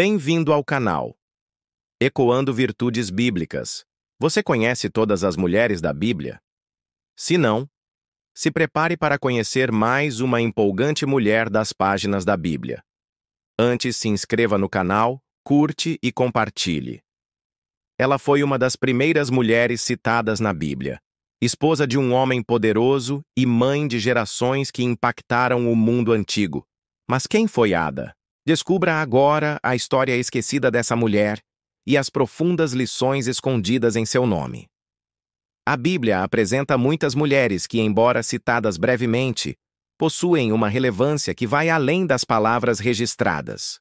Bem-vindo ao canal Ecoando Virtudes Bíblicas. Você conhece todas as mulheres da Bíblia? Se não, se prepare para conhecer mais uma empolgante mulher das páginas da Bíblia. Antes, se inscreva no canal, curte e compartilhe. Ela foi uma das primeiras mulheres citadas na Bíblia, esposa de um homem poderoso e mãe de gerações que impactaram o mundo antigo. Mas quem foi Ada? Descubra agora a história esquecida dessa mulher e as profundas lições escondidas em seu nome. A Bíblia apresenta muitas mulheres que, embora citadas brevemente, possuem uma relevância que vai além das palavras registradas.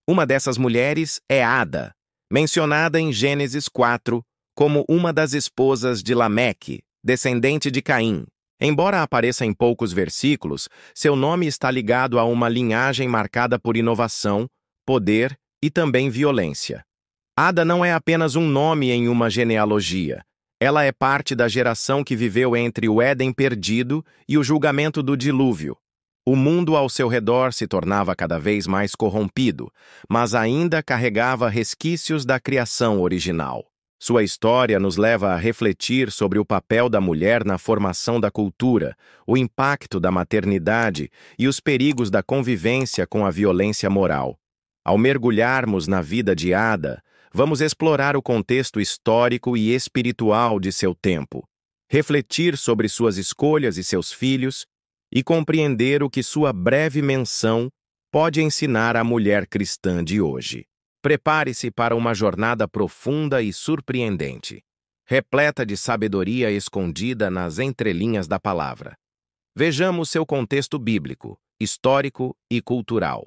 Uma dessas mulheres é Ada, mencionada em Gênesis 4 como uma das esposas de Lameque, descendente de Caim. Embora apareça em poucos versículos, seu nome está ligado a uma linhagem marcada por inovação, poder e também violência. Ada não é apenas um nome em uma genealogia. Ela é parte da geração que viveu entre o Éden perdido e o julgamento do dilúvio. O mundo ao seu redor se tornava cada vez mais corrompido, mas ainda carregava resquícios da criação original. Sua história nos leva a refletir sobre o papel da mulher na formação da cultura, o impacto da maternidade e os perigos da convivência com a violência moral. Ao mergulharmos na vida de Ada, vamos explorar o contexto histórico e espiritual de seu tempo, refletir sobre suas escolhas e seus filhos e compreender o que sua breve menção pode ensinar à mulher cristã de hoje. Prepare-se para uma jornada profunda e surpreendente, repleta de sabedoria escondida nas entrelinhas da palavra. Vejamos seu contexto bíblico, histórico e cultural.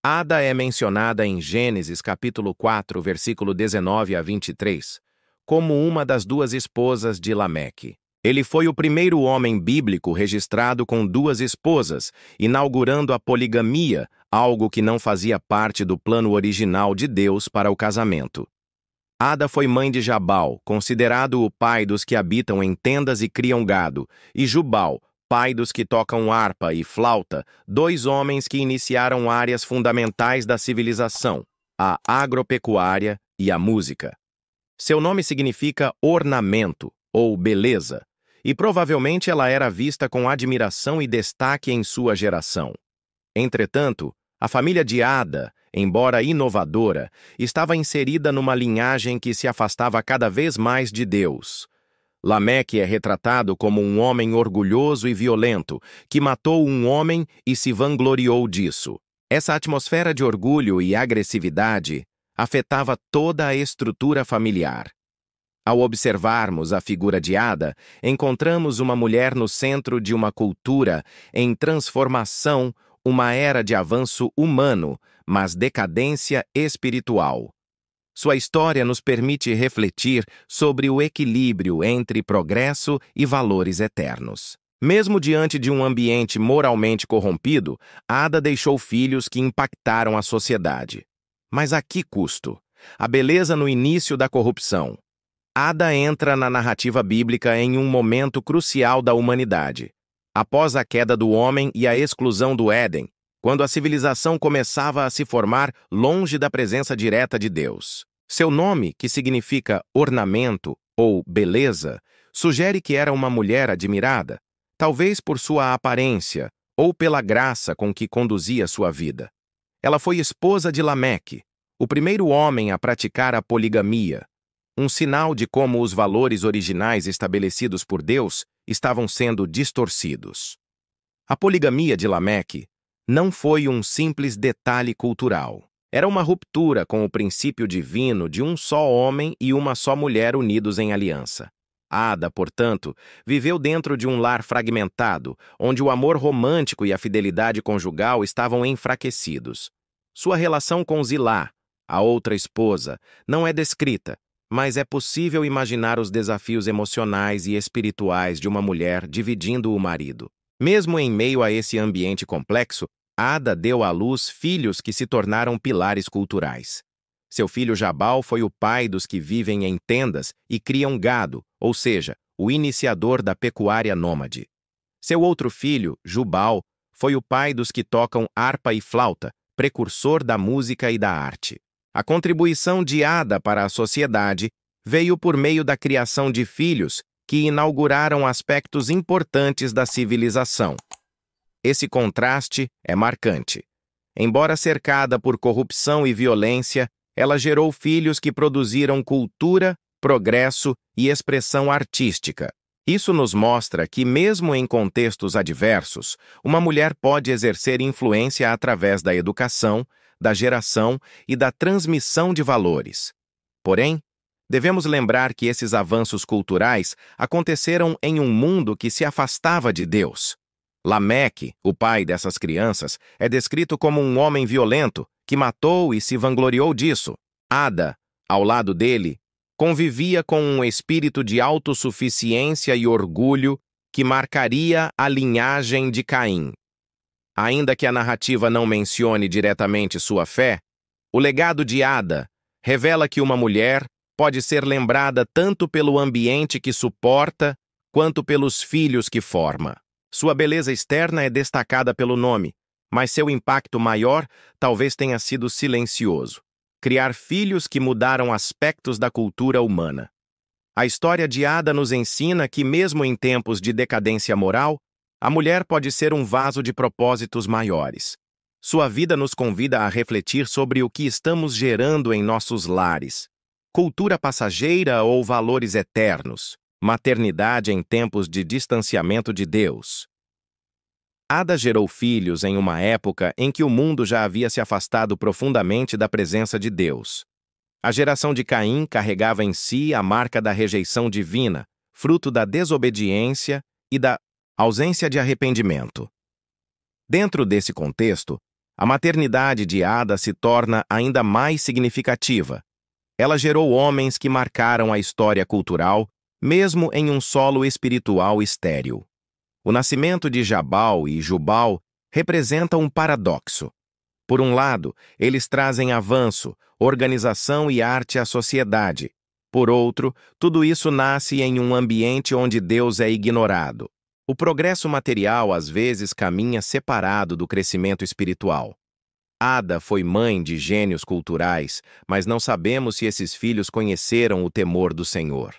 Ada é mencionada em Gênesis capítulo 4, versículo 19 a 23, como uma das duas esposas de Lameque. Ele foi o primeiro homem bíblico registrado com duas esposas, inaugurando a poligamia, algo que não fazia parte do plano original de Deus para o casamento. Ada foi mãe de Jabal, considerado o pai dos que habitam em tendas e criam gado, e Jubal, pai dos que tocam harpa e flauta, dois homens que iniciaram áreas fundamentais da civilização, a agropecuária e a música. Seu nome significa ornamento ou beleza, e provavelmente ela era vista com admiração e destaque em sua geração. Entretanto, a família de Ada, embora inovadora, estava inserida numa linhagem que se afastava cada vez mais de Deus. Lameque é retratado como um homem orgulhoso e violento, que matou um homem e se vangloriou disso. Essa atmosfera de orgulho e agressividade afetava toda a estrutura familiar. Ao observarmos a figura de Ada, encontramos uma mulher no centro de uma cultura em transformação, uma era de avanço humano, mas decadência espiritual. Sua história nos permite refletir sobre o equilíbrio entre progresso e valores eternos. Mesmo diante de um ambiente moralmente corrompido, Ada deixou filhos que impactaram a sociedade. Mas a que custo? A beleza no início da corrupção. Ada entra na narrativa bíblica em um momento crucial da humanidade. Após a queda do homem e a exclusão do Éden, quando a civilização começava a se formar longe da presença direta de Deus. Seu nome, que significa ornamento ou beleza, sugere que era uma mulher admirada, talvez por sua aparência ou pela graça com que conduzia sua vida. Ela foi esposa de Lameque, o primeiro homem a praticar a poligamia, um sinal de como os valores originais estabelecidos por Deus estavam sendo distorcidos. A poligamia de Lameque não foi um simples detalhe cultural. Era uma ruptura com o princípio divino de um só homem e uma só mulher unidos em aliança. Ada, portanto, viveu dentro de um lar fragmentado, onde o amor romântico e a fidelidade conjugal estavam enfraquecidos. Sua relação com Zilá, a outra esposa, não é descrita, mas é possível imaginar os desafios emocionais e espirituais de uma mulher dividindo o marido. Mesmo em meio a esse ambiente complexo, Ada deu à luz filhos que se tornaram pilares culturais. Seu filho Jabal foi o pai dos que vivem em tendas e criam gado, ou seja, o iniciador da pecuária nômade. Seu outro filho, Jubal, foi o pai dos que tocam harpa e flauta, precursor da música e da arte. A contribuição de Ada para a sociedade veio por meio da criação de filhos que inauguraram aspectos importantes da civilização. Esse contraste é marcante. Embora cercada por corrupção e violência, ela gerou filhos que produziram cultura, progresso e expressão artística. Isso nos mostra que, mesmo em contextos adversos, uma mulher pode exercer influência através da educação, da geração e da transmissão de valores. Porém, devemos lembrar que esses avanços culturais aconteceram em um mundo que se afastava de Deus. Lameque, o pai dessas crianças, é descrito como um homem violento que matou e se vangloriou disso. Ada, ao lado dele, convivia com um espírito de autossuficiência e orgulho que marcaria a linhagem de Caim. Ainda que a narrativa não mencione diretamente sua fé, o legado de Ada revela que uma mulher pode ser lembrada tanto pelo ambiente que suporta, quanto pelos filhos que forma. Sua beleza externa é destacada pelo nome, mas seu impacto maior talvez tenha sido silencioso. Criar filhos que mudaram aspectos da cultura humana. A história de Ada nos ensina que, mesmo em tempos de decadência moral, a mulher pode ser um vaso de propósitos maiores. Sua vida nos convida a refletir sobre o que estamos gerando em nossos lares. Cultura passageira ou valores eternos? Maternidade em tempos de distanciamento de Deus. Ada gerou filhos em uma época em que o mundo já havia se afastado profundamente da presença de Deus. A geração de Caim carregava em si a marca da rejeição divina, fruto da desobediência e da ausência de arrependimento. Dentro desse contexto, a maternidade de Ada se torna ainda mais significativa. Ela gerou homens que marcaram a história cultural, mesmo em um solo espiritual estéril. O nascimento de Jabal e Jubal representa um paradoxo. Por um lado, eles trazem avanço, organização e arte à sociedade. Por outro, tudo isso nasce em um ambiente onde Deus é ignorado. O progresso material às vezes caminha separado do crescimento espiritual. Ada foi mãe de gênios culturais, mas não sabemos se esses filhos conheceram o temor do Senhor.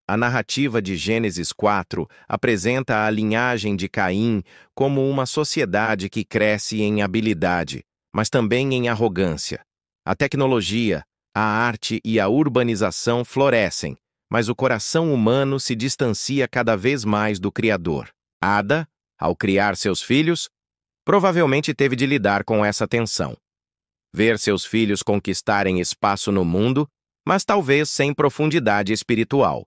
A narrativa de Gênesis 4 apresenta a linhagem de Caim como uma sociedade que cresce em habilidade, mas também em arrogância. A tecnologia, a arte e a urbanização florescem, mas o coração humano se distancia cada vez mais do Criador. Ada, ao criar seus filhos, provavelmente teve de lidar com essa tensão. Ver seus filhos conquistarem espaço no mundo, mas talvez sem profundidade espiritual.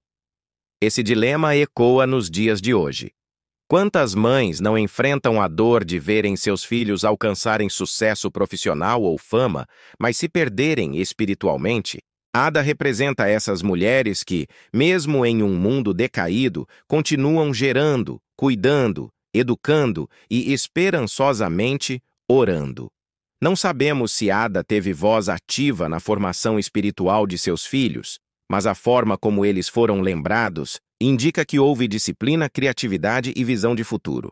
Esse dilema ecoa nos dias de hoje. Quantas mães não enfrentam a dor de verem seus filhos alcançarem sucesso profissional ou fama, mas se perderem espiritualmente? Ada representa essas mulheres que, mesmo em um mundo decaído, continuam gerando, cuidando, educando e esperançosamente orando. Não sabemos se Ada teve voz ativa na formação espiritual de seus filhos, mas a forma como eles foram lembrados indica que houve disciplina, criatividade e visão de futuro.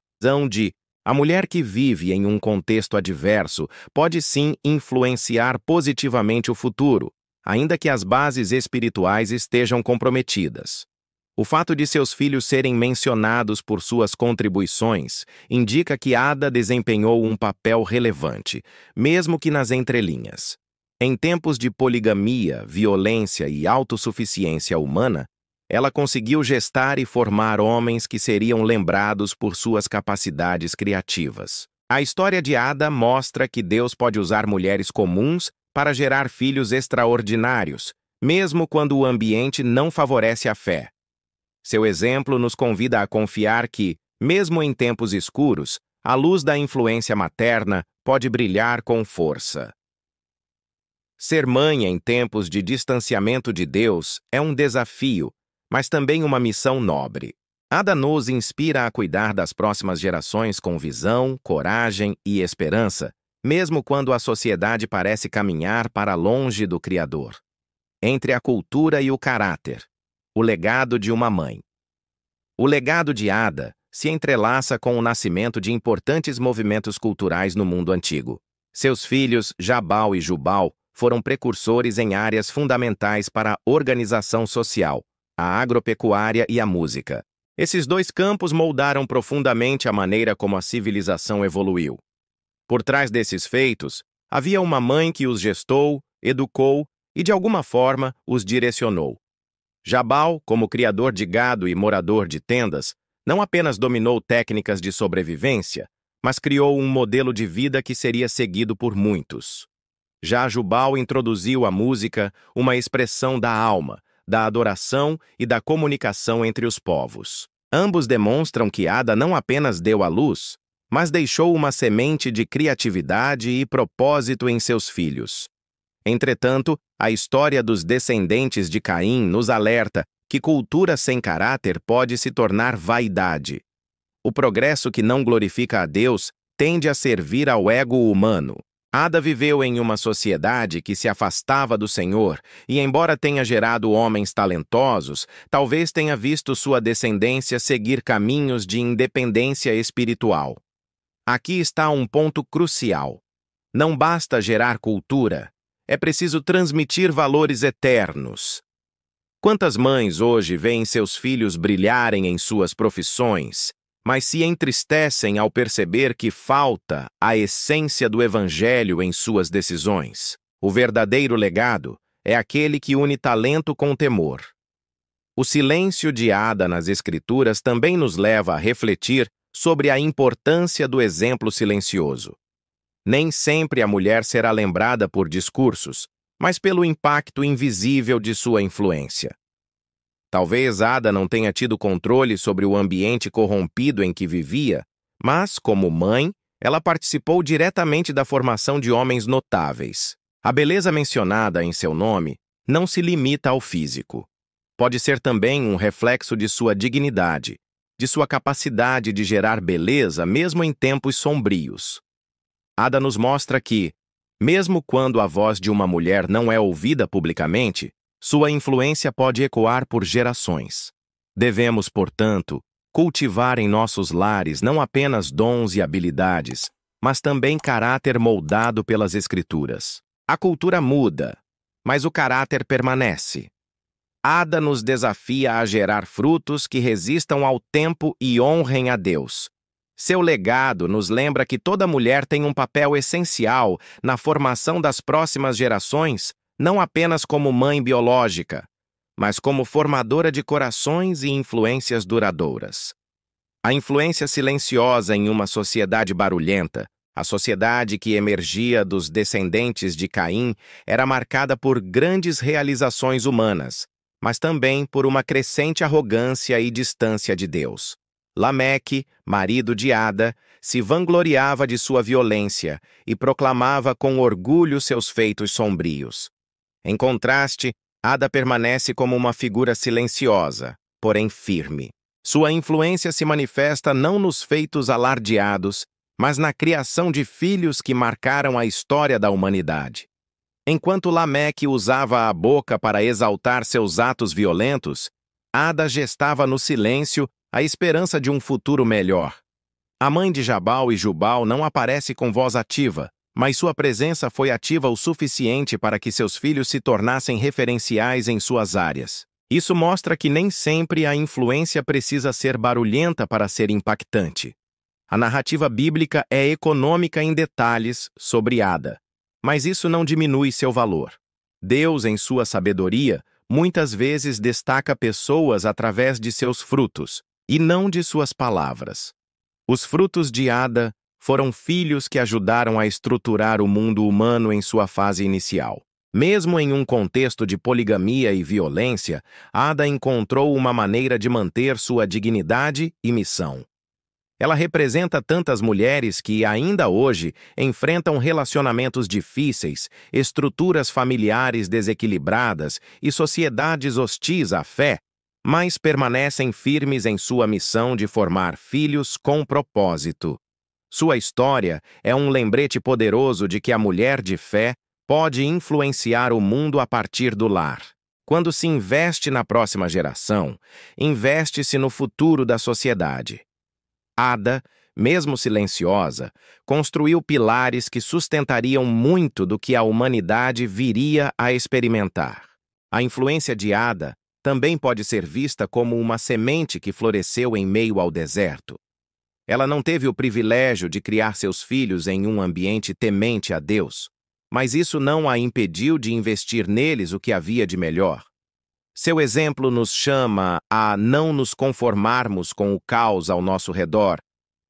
A mulher que vive em um contexto adverso pode sim influenciar positivamente o futuro, ainda que as bases espirituais estejam comprometidas. O fato de seus filhos serem mencionados por suas contribuições indica que Ada desempenhou um papel relevante, mesmo que nas entrelinhas. Em tempos de poligamia, violência e autossuficiência humana, ela conseguiu gestar e formar homens que seriam lembrados por suas capacidades criativas. A história de Ada mostra que Deus pode usar mulheres comuns para gerar filhos extraordinários, mesmo quando o ambiente não favorece a fé. Seu exemplo nos convida a confiar que, mesmo em tempos escuros, a luz da influência materna pode brilhar com força. Ser mãe em tempos de distanciamento de Deus é um desafio, mas também uma missão nobre. Ada nos inspira a cuidar das próximas gerações com visão, coragem e esperança, mesmo quando a sociedade parece caminhar para longe do Criador. Entre a cultura e o caráter, o legado de uma mãe. O legado de Ada se entrelaça com o nascimento de importantes movimentos culturais no mundo antigo. Seus filhos, Jabal e Jubal, foram precursores em áreas fundamentais para a organização social, a agropecuária e a música. Esses dois campos moldaram profundamente a maneira como a civilização evoluiu. Por trás desses feitos, havia uma mãe que os gestou, educou e, de alguma forma, os direcionou. Jabal, como criador de gado e morador de tendas, não apenas dominou técnicas de sobrevivência, mas criou um modelo de vida que seria seguido por muitos. Já Jubal introduziu a música, uma expressão da alma, da adoração e da comunicação entre os povos. Ambos demonstram que Ada não apenas deu à luz, mas deixou uma semente de criatividade e propósito em seus filhos. Entretanto, a história dos descendentes de Caim nos alerta que cultura sem caráter pode se tornar vaidade. O progresso que não glorifica a Deus tende a servir ao ego humano. Ada viveu em uma sociedade que se afastava do Senhor e, embora tenha gerado homens talentosos, talvez tenha visto sua descendência seguir caminhos de independência espiritual. Aqui está um ponto crucial. Não basta gerar cultura, é preciso transmitir valores eternos. Quantas mães hoje veem seus filhos brilharem em suas profissões, mas se entristecem ao perceber que falta a essência do Evangelho em suas decisões? O verdadeiro legado é aquele que une talento com temor. O silêncio de Ada nas Escrituras também nos leva a refletir sobre a importância do exemplo silencioso. Nem sempre a mulher será lembrada por discursos, mas pelo impacto invisível de sua influência. Talvez Ada não tenha tido controle sobre o ambiente corrompido em que vivia, mas, como mãe, ela participou diretamente da formação de homens notáveis. A beleza mencionada em seu nome não se limita ao físico. Pode ser também um reflexo de sua dignidade, de sua capacidade de gerar beleza mesmo em tempos sombrios. Ada nos mostra que, mesmo quando a voz de uma mulher não é ouvida publicamente, sua influência pode ecoar por gerações. Devemos, portanto, cultivar em nossos lares não apenas dons e habilidades, mas também caráter moldado pelas Escrituras. A cultura muda, mas o caráter permanece. Ada nos desafia a gerar frutos que resistam ao tempo e honrem a Deus. Seu legado nos lembra que toda mulher tem um papel essencial na formação das próximas gerações, não apenas como mãe biológica, mas como formadora de corações e influências duradouras. A influência silenciosa em uma sociedade barulhenta, a sociedade que emergia dos descendentes de Caim, era marcada por grandes realizações humanas, mas também por uma crescente arrogância e distância de Deus. Lameque, marido de Ada, se vangloriava de sua violência e proclamava com orgulho seus feitos sombrios. Em contraste, Ada permanece como uma figura silenciosa, porém firme. Sua influência se manifesta não nos feitos alardeados, mas na criação de filhos que marcaram a história da humanidade. Enquanto Lameque usava a boca para exaltar seus atos violentos, Ada gestava no silêncio a esperança de um futuro melhor. A mãe de Jabal e Jubal não aparece com voz ativa, mas sua presença foi ativa o suficiente para que seus filhos se tornassem referenciais em suas áreas. Isso mostra que nem sempre a influência precisa ser barulhenta para ser impactante. A narrativa bíblica é econômica em detalhes sobre Ada, mas isso não diminui seu valor. Deus, em sua sabedoria, muitas vezes destaca pessoas através de seus frutos, e não de suas palavras. Os frutos de Ada foram filhos que ajudaram a estruturar o mundo humano em sua fase inicial. Mesmo em um contexto de poligamia e violência, Ada encontrou uma maneira de manter sua dignidade e missão. Ela representa tantas mulheres que, ainda hoje, enfrentam relacionamentos difíceis, estruturas familiares desequilibradas e sociedades hostis à fé, mas permanecem firmes em sua missão de formar filhos com propósito. Sua história é um lembrete poderoso de que a mulher de fé pode influenciar o mundo a partir do lar. Quando se investe na próxima geração, investe-se no futuro da sociedade. Ada mesmo silenciosa, construiu pilares que sustentariam muito do que a humanidade viria a experimentar. A influência de Ada também pode ser vista como uma semente que floresceu em meio ao deserto. Ela não teve o privilégio de criar seus filhos em um ambiente temente a Deus, mas isso não a impediu de investir neles o que havia de melhor. Seu exemplo nos chama a não nos conformarmos com o caos ao nosso redor,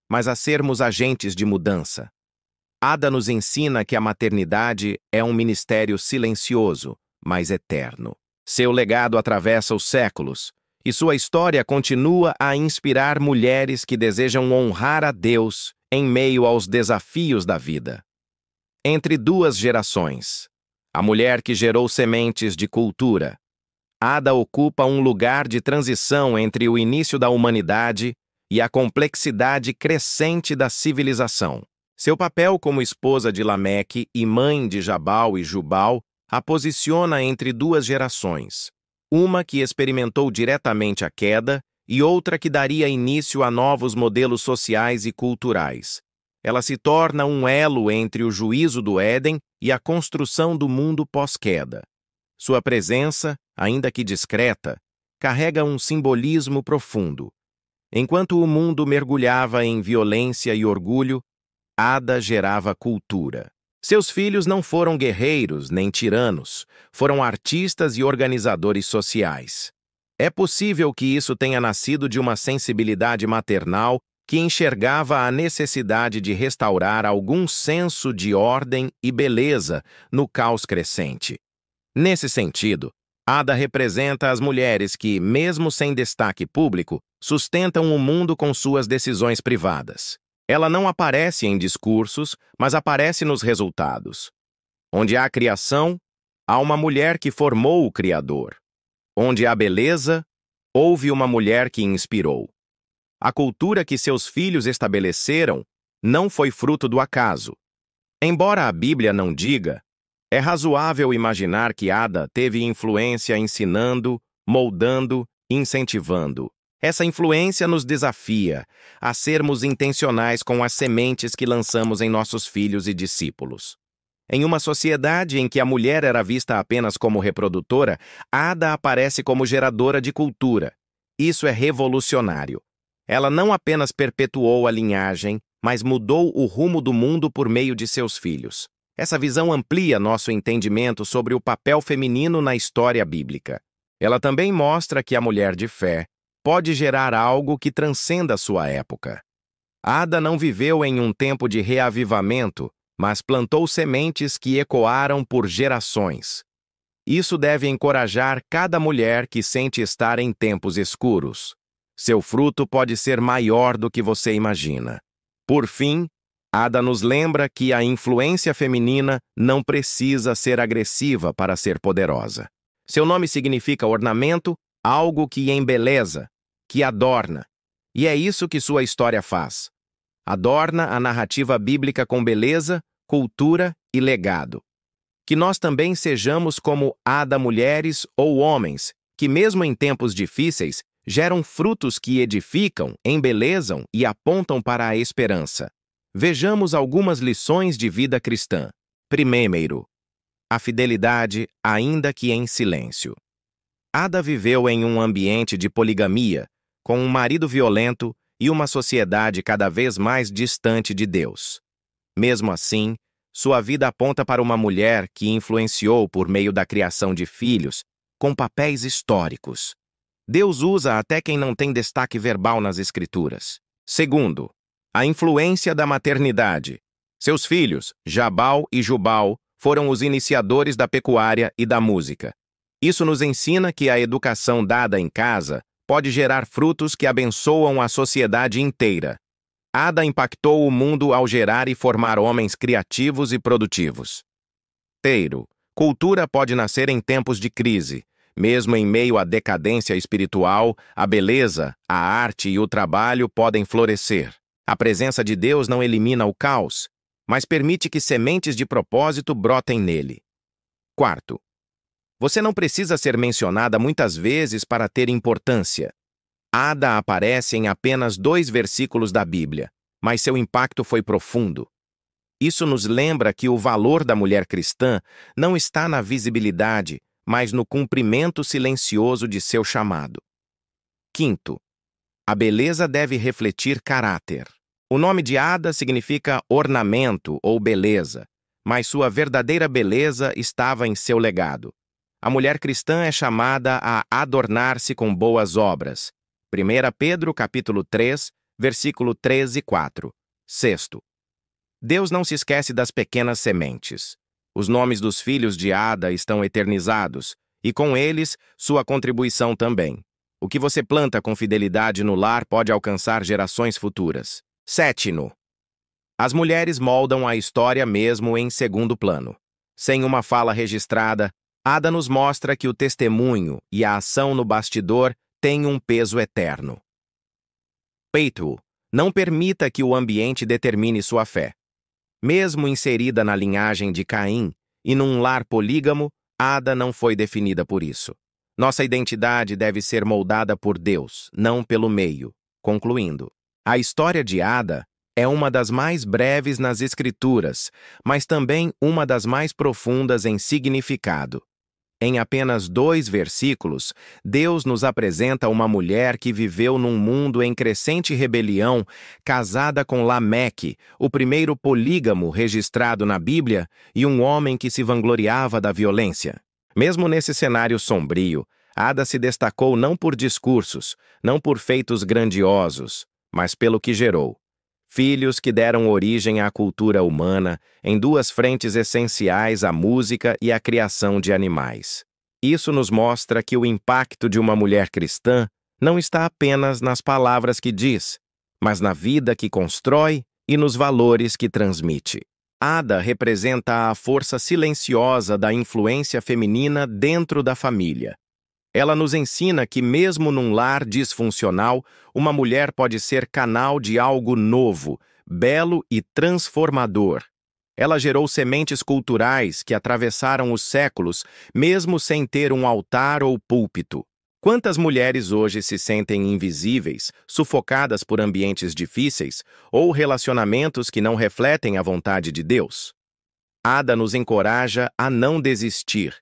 mas a sermos agentes de mudança. Ada nos ensina que a maternidade é um ministério silencioso, mas eterno. Seu legado atravessa os séculos, e sua história continua a inspirar mulheres que desejam honrar a Deus em meio aos desafios da vida. Entre duas gerações, a mulher que gerou sementes de cultura, Ada ocupa um lugar de transição entre o início da humanidade e a complexidade crescente da civilização. Seu papel como esposa de Lameque e mãe de Jabal e Jubal a posiciona entre duas gerações, uma que experimentou diretamente a queda e outra que daria início a novos modelos sociais e culturais. Ela se torna um elo entre o juízo do Éden e a construção do mundo pós-queda. Sua presença, ainda que discreta, carrega um simbolismo profundo. Enquanto o mundo mergulhava em violência e orgulho, Ada gerava cultura. Seus filhos não foram guerreiros nem tiranos, foram artistas e organizadores sociais. É possível que isso tenha nascido de uma sensibilidade maternal que enxergava a necessidade de restaurar algum senso de ordem e beleza no caos crescente. Nesse sentido, Ada representa as mulheres que, mesmo sem destaque público, sustentam o mundo com suas decisões privadas. Ela não aparece em discursos, mas aparece nos resultados. Onde há criação, há uma mulher que formou o Criador. Onde há beleza, houve uma mulher que inspirou. A cultura que seus filhos estabeleceram não foi fruto do acaso. Embora a Bíblia não diga, é razoável imaginar que Ada teve influência ensinando, moldando, incentivando. Essa influência nos desafia a sermos intencionais com as sementes que lançamos em nossos filhos e discípulos. Em uma sociedade em que a mulher era vista apenas como reprodutora, Ada aparece como geradora de cultura. Isso é revolucionário. Ela não apenas perpetuou a linhagem, mas mudou o rumo do mundo por meio de seus filhos. Essa visão amplia nosso entendimento sobre o papel feminino na história bíblica. Ela também mostra que a mulher de fé pode gerar algo que transcenda sua época. Ada não viveu em um tempo de reavivamento, mas plantou sementes que ecoaram por gerações. Isso deve encorajar cada mulher que sente estar em tempos escuros. Seu fruto pode ser maior do que você imagina. Por fim, Ada nos lembra que a influência feminina não precisa ser agressiva para ser poderosa. Seu nome significa ornamento, algo que embeleza, que adorna. E é isso que sua história faz. Adorna a narrativa bíblica com beleza, cultura e legado. Que nós também sejamos como Ada mulheres ou homens, que mesmo em tempos difíceis, geram frutos que edificam, embelezam e apontam para a esperança. Vejamos algumas lições de vida cristã. Primeiro, a fidelidade, ainda que em silêncio. Ada viveu em um ambiente de poligamia, com um marido violento e uma sociedade cada vez mais distante de Deus. Mesmo assim, sua vida aponta para uma mulher que influenciou por meio da criação de filhos, com papéis históricos. Deus usa até quem não tem destaque verbal nas Escrituras. Segundo, a influência da maternidade. Seus filhos, Jabal e Jubal, foram os iniciadores da pecuária e da música. Isso nos ensina que a educação dada em casa pode gerar frutos que abençoam a sociedade inteira. Ada impactou o mundo ao gerar e formar homens criativos e produtivos. Terceiro, cultura pode nascer em tempos de crise. Mesmo em meio à decadência espiritual, a beleza, a arte e o trabalho podem florescer. A presença de Deus não elimina o caos, mas permite que sementes de propósito brotem nele. Quarto, você não precisa ser mencionada muitas vezes para ter importância. Ada aparece em apenas 2 versículos da Bíblia, mas seu impacto foi profundo. Isso nos lembra que o valor da mulher cristã não está na visibilidade, mas no cumprimento silencioso de seu chamado. Quinto, a beleza deve refletir caráter. O nome de Ada significa ornamento ou beleza, mas sua verdadeira beleza estava em seu legado. A mulher cristã é chamada a adornar-se com boas obras. 1 Pedro, capítulo 3, versículo 3 e 4. Sexto, Deus não se esquece das pequenas sementes. Os nomes dos filhos de Ada estão eternizados, e com eles, sua contribuição também. O que você planta com fidelidade no lar pode alcançar gerações futuras. Sétimo, as mulheres moldam a história mesmo em segundo plano. Sem uma fala registrada, Ada nos mostra que o testemunho e a ação no bastidor têm um peso eterno. Oito, não permita que o ambiente determine sua fé. Mesmo inserida na linhagem de Caim e num lar polígamo, Ada não foi definida por isso. Nossa identidade deve ser moldada por Deus, não pelo meio. Concluindo, a história de Ada é uma das mais breves nas Escrituras, mas também uma das mais profundas em significado. Em apenas 2 versículos, Deus nos apresenta uma mulher que viveu num mundo em crescente rebelião, casada com Lameque, o primeiro polígamo registrado na Bíblia, e um homem que se vangloriava da violência. Mesmo nesse cenário sombrio, Ada se destacou não por discursos, não por feitos grandiosos, mas pelo que gerou. Filhos que deram origem à cultura humana em 2 frentes essenciais, a música e a criação de animais. Isso nos mostra que o impacto de uma mulher cristã não está apenas nas palavras que diz, mas na vida que constrói e nos valores que transmite. Ada representa a força silenciosa da influência feminina dentro da família. Ela nos ensina que mesmo num lar disfuncional, uma mulher pode ser canal de algo novo, belo e transformador. Ela gerou sementes culturais que atravessaram os séculos, mesmo sem ter um altar ou púlpito. Quantas mulheres hoje se sentem invisíveis, sufocadas por ambientes difíceis ou relacionamentos que não refletem a vontade de Deus? Ada nos encoraja a não desistir.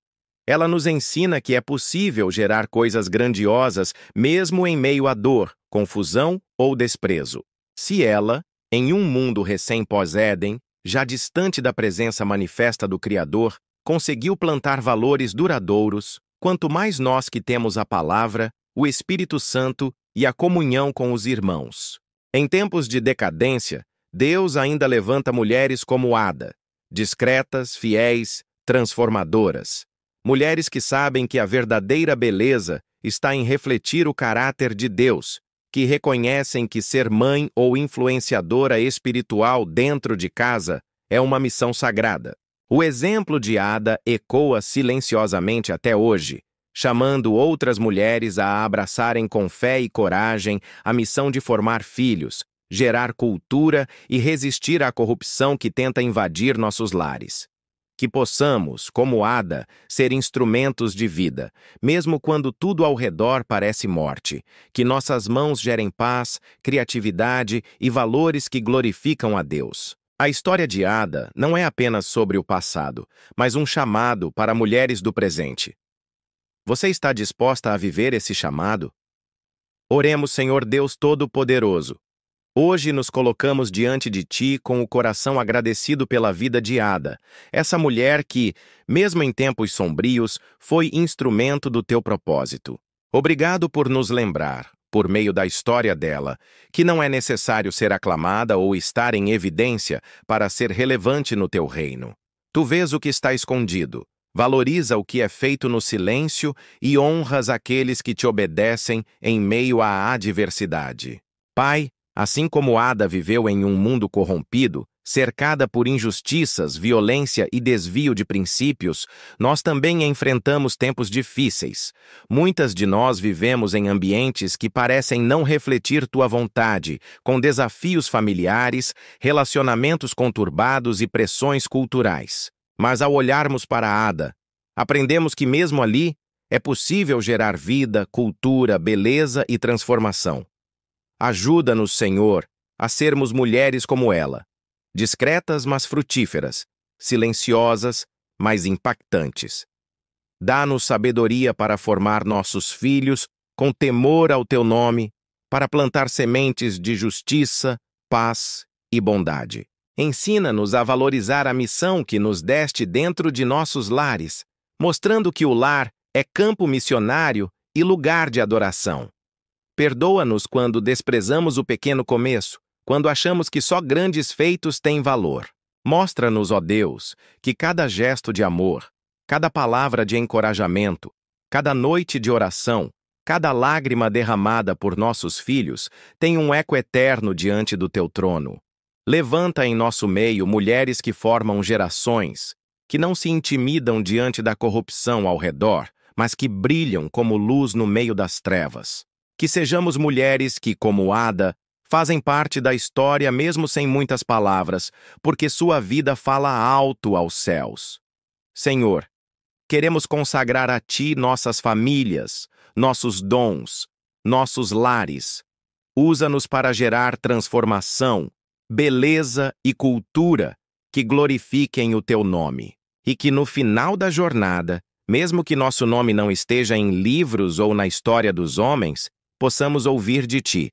Ela nos ensina que é possível gerar coisas grandiosas mesmo em meio à dor, confusão ou desprezo. Se ela, em um mundo recém-pós-Éden, já distante da presença manifesta do Criador, conseguiu plantar valores duradouros, quanto mais nós que temos a Palavra, o Espírito Santo e a comunhão com os irmãos. Em tempos de decadência, Deus ainda levanta mulheres como Ada, discretas, fiéis, transformadoras. Mulheres que sabem que a verdadeira beleza está em refletir o caráter de Deus, que reconhecem que ser mãe ou influenciadora espiritual dentro de casa é uma missão sagrada. O exemplo de Ada ecoa silenciosamente até hoje, chamando outras mulheres a abraçarem com fé e coragem a missão de formar filhos, gerar cultura e resistir à corrupção que tenta invadir nossos lares. Que possamos, como Ada, ser instrumentos de vida, mesmo quando tudo ao redor parece morte. Que nossas mãos gerem paz, criatividade e valores que glorificam a Deus. A história de Ada não é apenas sobre o passado, mas um chamado para mulheres do presente. Você está disposta a viver esse chamado? Oremos, Senhor Deus Todo-Poderoso. Hoje nos colocamos diante de Ti com o coração agradecido pela vida de Ada, essa mulher que, mesmo em tempos sombrios, foi instrumento do Teu propósito. Obrigado por nos lembrar, por meio da história dela, que não é necessário ser aclamada ou estar em evidência para ser relevante no Teu reino. Tu vês o que está escondido, valoriza o que é feito no silêncio e honras aqueles que Te obedecem em meio à adversidade. Pai, assim como Ada viveu em um mundo corrompido, cercada por injustiças, violência e desvio de princípios, nós também enfrentamos tempos difíceis. Muitas de nós vivemos em ambientes que parecem não refletir Tua vontade, com desafios familiares, relacionamentos conturbados e pressões culturais. Mas ao olharmos para Ada, aprendemos que mesmo ali é possível gerar vida, cultura, beleza e transformação. Ajuda-nos, Senhor, a sermos mulheres como ela, discretas, mas frutíferas, silenciosas, mas impactantes. Dá-nos sabedoria para formar nossos filhos com temor ao teu nome, para plantar sementes de justiça, paz e bondade. Ensina-nos a valorizar a missão que nos deste dentro de nossos lares, mostrando que o lar é campo missionário e lugar de adoração. Perdoa-nos quando desprezamos o pequeno começo, quando achamos que só grandes feitos têm valor. Mostra-nos, ó Deus, que cada gesto de amor, cada palavra de encorajamento, cada noite de oração, cada lágrima derramada por nossos filhos tem um eco eterno diante do teu trono. Levanta em nosso meio mulheres que formam gerações, que não se intimidam diante da corrupção ao redor, mas que brilham como luz no meio das trevas. Que sejamos mulheres que, como Ada, fazem parte da história mesmo sem muitas palavras, porque sua vida fala alto aos céus. Senhor, queremos consagrar a Ti nossas famílias, nossos dons, nossos lares. Usa-nos para gerar transformação, beleza e cultura que glorifiquem o Teu nome. E que no final da jornada, mesmo que nosso nome não esteja em livros ou na história dos homens, possamos ouvir de Ti: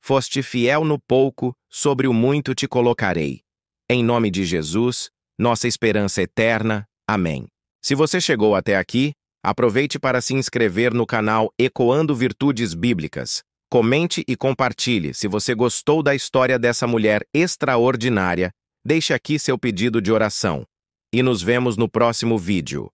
foste fiel no pouco, sobre o muito te colocarei. Em nome de Jesus, nossa esperança eterna. Amém. Se você chegou até aqui, aproveite para se inscrever no canal Ecoando Virtudes Bíblicas. Comente e compartilhe se você gostou da história dessa mulher extraordinária. Deixe aqui seu pedido de oração. E nos vemos no próximo vídeo.